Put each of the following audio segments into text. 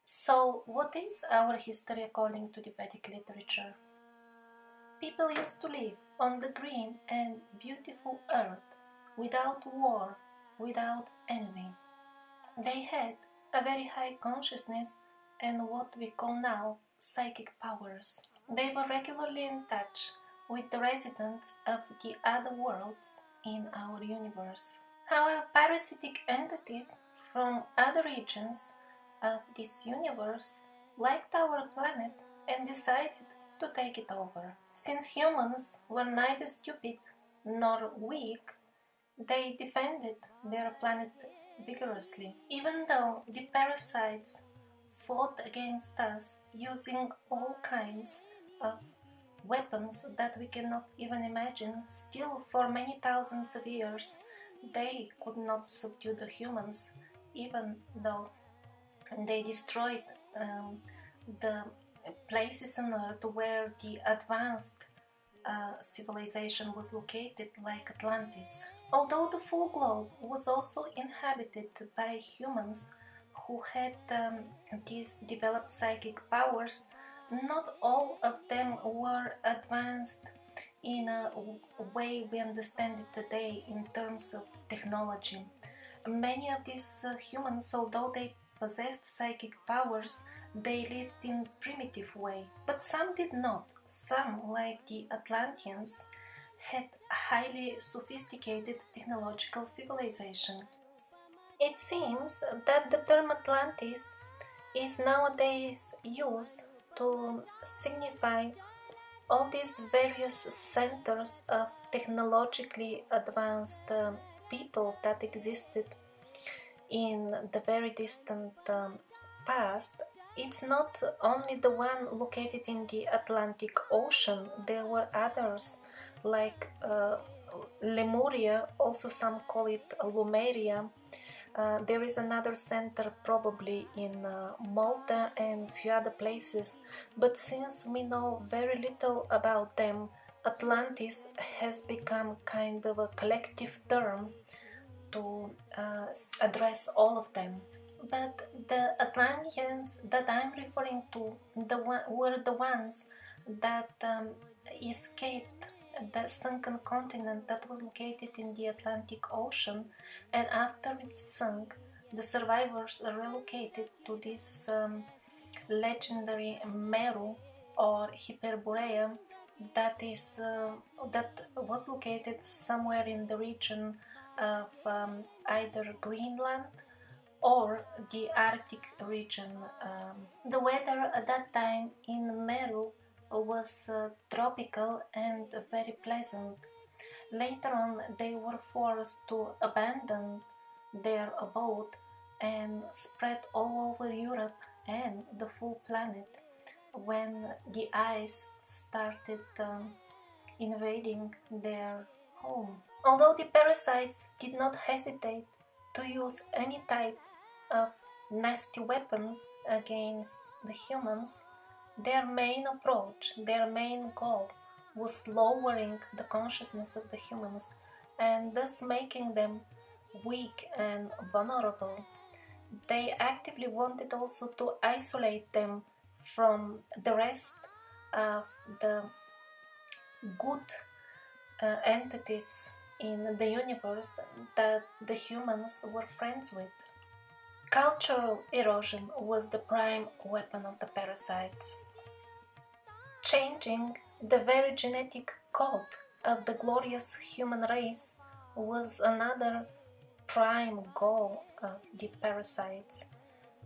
So, what is our history according to the Vedic literature? People used to live on the green and beautiful earth without war, without enemy. They had a very high consciousness and what we call now psychic powers. They were regularly in touch with the residents of the other worlds in our universe. However, parasitic entities from other regions of this universe liked our planet and decided to take it over. Since humans were neither stupid nor weak, they defended their planet vigorously. Even though the parasites fought against us using all kinds of weapons that we cannot even imagine, still for many thousands of years they could not subdue the humans, even though they destroyed the places on Earth where the advanced civilization was located, like Atlantis. Although the full globe was also inhabited by humans who had these developed psychic powers, not all of them were advanced in a way we understand it today in terms of technology. Many of these humans, although they possessed psychic powers, they lived in primitive way, but some did not. Some, like the Atlanteans, had highly sophisticated technological civilization. It seems that the term Atlantis is nowadays used to signify all these various centers of technologically advanced people that existed in the very distant past. It's not only the one located in the Atlantic Ocean, there were others like Lemuria, also some call it Lumeria. There is another center probably in Malta and few other places, but since we know very little about them, Atlantis has become kind of a collective term to address all of them. But the Atlanteans that I'm referring to were the ones that escaped the sunken continent that was located in the Atlantic Ocean, and after it sunk, the survivors relocated to this legendary Meru or Hyperborea that was located somewhere in the region of either Greenland or the Arctic region. The weather at that time in Meru was tropical and very pleasant. Later on, they were forced to abandon their abode and spread all over Europe and the full planet when the ice started invading their home. Although the parasites did not hesitate to use any type of nasty weapon against the humans, their main approach, their main goal was lowering the consciousness of the humans and thus making them weak and vulnerable. They actively wanted also to isolate them from the rest of the good entities in the universe that the humans were friends with. Cultural erosion was the prime weapon of the parasites. Changing the very genetic code of the glorious human race was another prime goal of the parasites.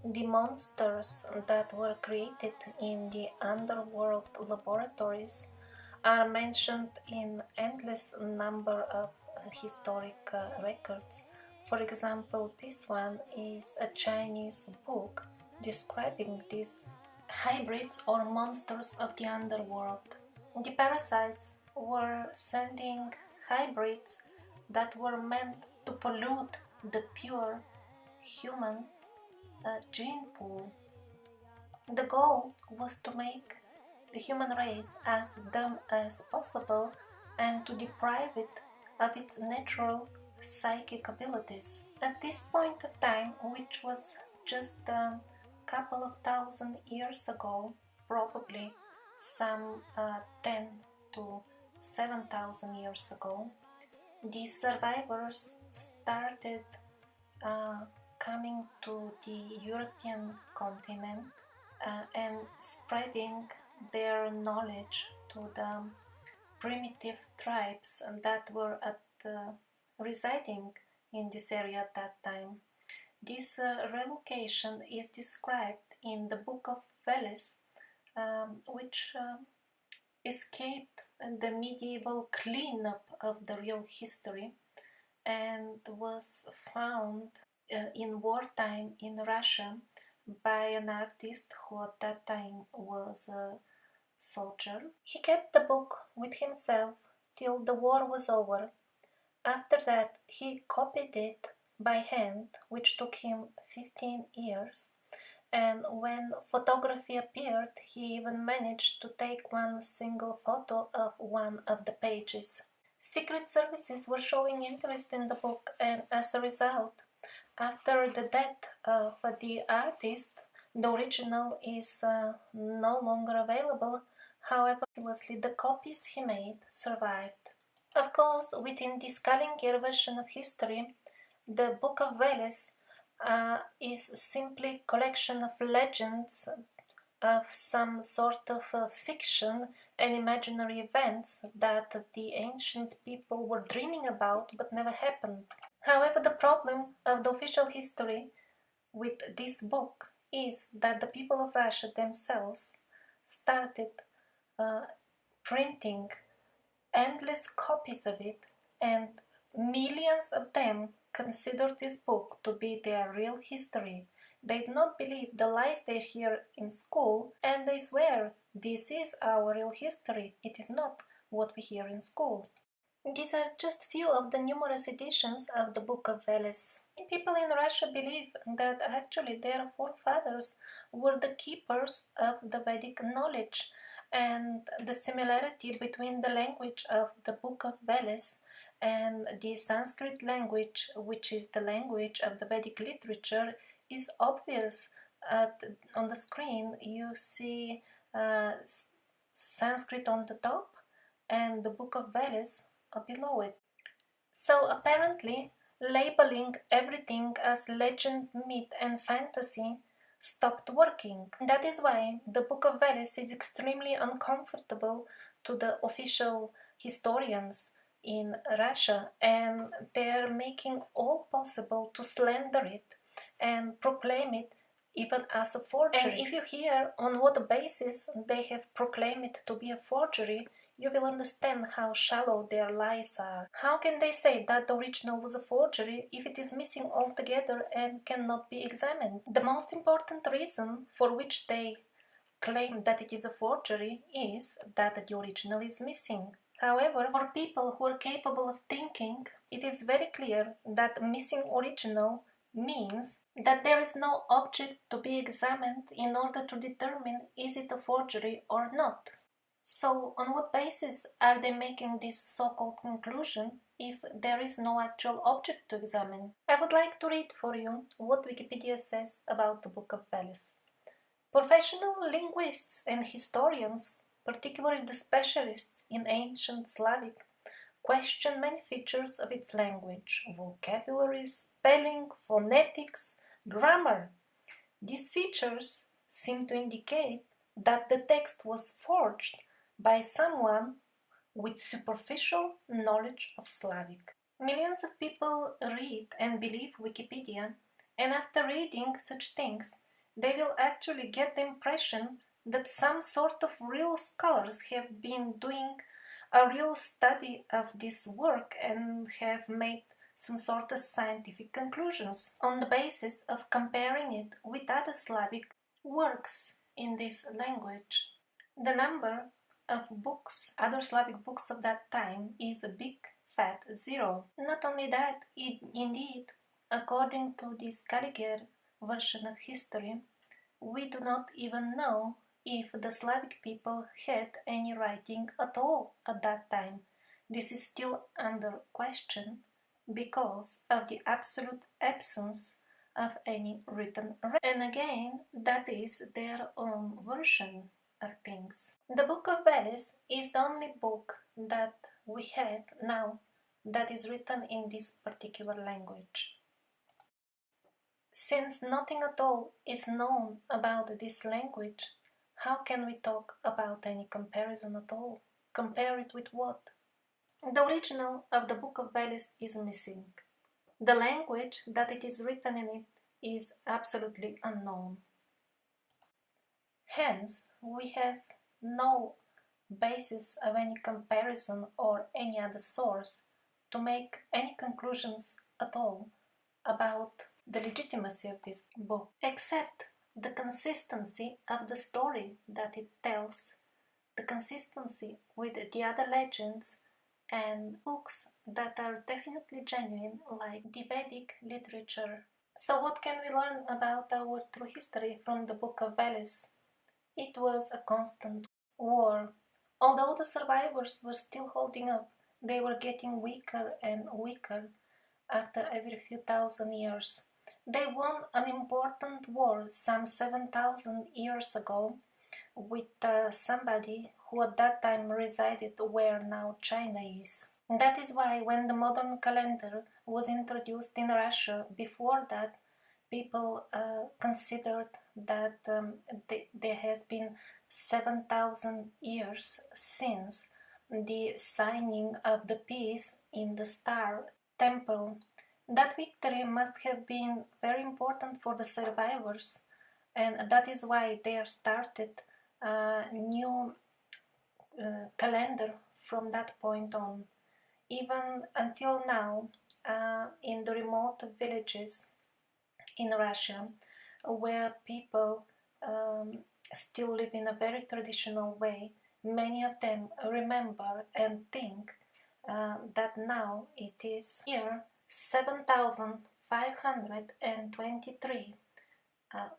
The monsters that were created in the underworld laboratories are mentioned in endless number of historic records. For example, this one is a Chinese book describing these hybrids or monsters of the underworld. The parasites were sending hybrids that were meant to pollute the pure human gene pool. The goal was to make the human race as dumb as possible and to deprive it of its natural psychic abilities. At this point of time, which was just a couple of thousand years ago, probably some 10 to 7,000 years ago, the survivors started coming to the European continent and spreading their knowledge to the primitive tribes that were residing in this area at that time. This relocation is described in the book of Veles, which escaped the medieval cleanup of the real history and was found in wartime in Russia by an artist who at that time was a soldier. He kept the book with himself till the war was over. After that, he copied it by hand, which took him 15 years. And when photography appeared, he even managed to take one single photo of one of the pages. Secret services were showing interest in the book, and as a result, after the death of the artist, the original is no longer available. However, the copies he made survived. Of course, within this Kalingier version of history, the Book of Veles is simply a collection of legends of some sort of fiction and imaginary events that the ancient people were dreaming about but never happened. However, the problem of the official history with this book is that the people of Russia themselves started printing endless copies of it, and millions of them considered this book to be their real history. They do not believe the lies they hear in school, and they swear this is our real history, it is not what we hear in school. These are just few of the numerous editions of the Book of Veles. People in Russia believe that actually their forefathers were the keepers of the Vedic knowledge, and the similarity between the language of the Book of Veles and the Sanskrit language, which is the language of the Vedic literature, is obvious. On the screen you see Sanskrit on the top and the Book of Veles below it. So apparently labeling everything as legend, myth and fantasy stopped working. That is why the Book of Veles is extremely uncomfortable to the official historians in Russia, and they're making all possible to slander it and proclaim it even as a forgery. And if you hear on what basis they have proclaimed it to be a forgery, you will understand how shallow their lies are. How can they say that the original was a forgery if it is missing altogether and cannot be examined? The most important reason for which they claim that it is a forgery is that the original is missing. However, for people who are capable of thinking, it is very clear that missing original means that there is no object to be examined in order to determine is it a forgery or not. So, on what basis are they making this so-called conclusion if there is no actual object to examine? I would like to read for you what Wikipedia says about the Book of Veles. Professional linguists and historians, particularly the specialists in ancient Slavic, question many features of its language: vocabulary, spelling, phonetics, grammar. These features seem to indicate that the text was forged by someone with superficial knowledge of Slavic. Millions of people read and believe Wikipedia, and after reading such things, they will actually get the impression that some sort of real scholars have been doing a real study of this work and have made some sort of scientific conclusions on the basis of comparing it with other Slavic works in this language. The number of books, other Slavic books of that time, is a big fat zero. Not only that, indeed, according to this Kalingier version of history, we do not even know if the Slavic people had any writing at all at that time. This is still under question because of the absolute absence of any written record. And again, that is their own version of things. The Book of Veles is the only book that we have now that is written in this particular language. Since nothing at all is known about this language, how can we talk about any comparison at all? Compare it with what? The original of the Book of Veles is missing. The language that it is written in it is absolutely unknown. Hence, we have no basis of any comparison or any other source to make any conclusions at all about the legitimacy of this book, except the consistency of the story that it tells, the consistency with the other legends and books that are definitely genuine, like the Vedic literature. So what can we learn about our true history from the Book of Veles? It was a constant war. Although the survivors were still holding up, they were getting weaker and weaker after every few thousand years. They won an important war some 7,000 years ago with somebody who at that time resided where now China is. That is why when the modern calendar was introduced in Russia, before that people considered that there has been 7,000 years since the signing of the peace in the Star Temple. That victory must have been very important for the survivors, and that is why they started a new calendar from that point on. Even until now, in the remote villages in Russia, where people still live in a very traditional way, many of them remember and think that now it is year 7,523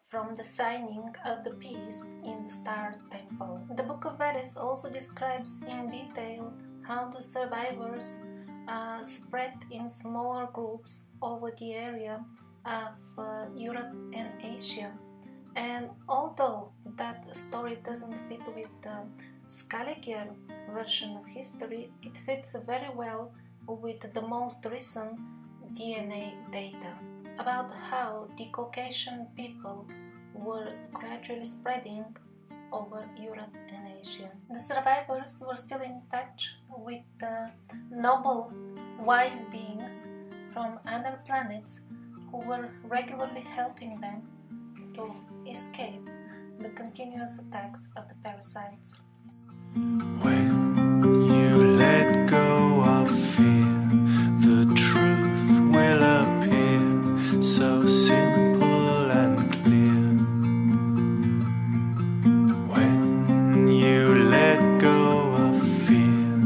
from the signing of the peace in the Star Temple. The Book of Vedas also describes in detail how the survivors spread in smaller groups over the area of Europe and Asia. And although that story doesn't fit with the Scaliger version of history, it fits very well with the most recent DNA data about how the Caucasian people were gradually spreading over Europe and Asia. The survivors were still in touch with noble, wise beings from other planets who were regularly helping them to escape the continuous attacks of the parasites. When you let go of fear, the truth will appear, so simple and clear. When you let go of fear,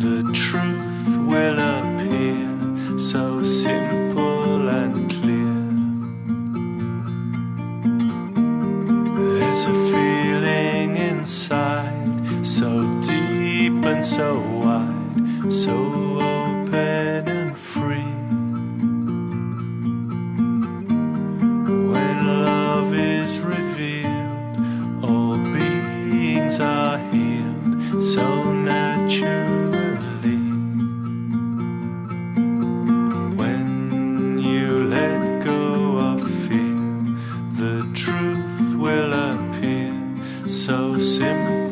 the truth will appear, so simple and clear. There's a feeling inside, so deep and so wide, so open and free. When love is revealed, all beings are healed, so naturally. When you let go of fear, the truth will appear, so simple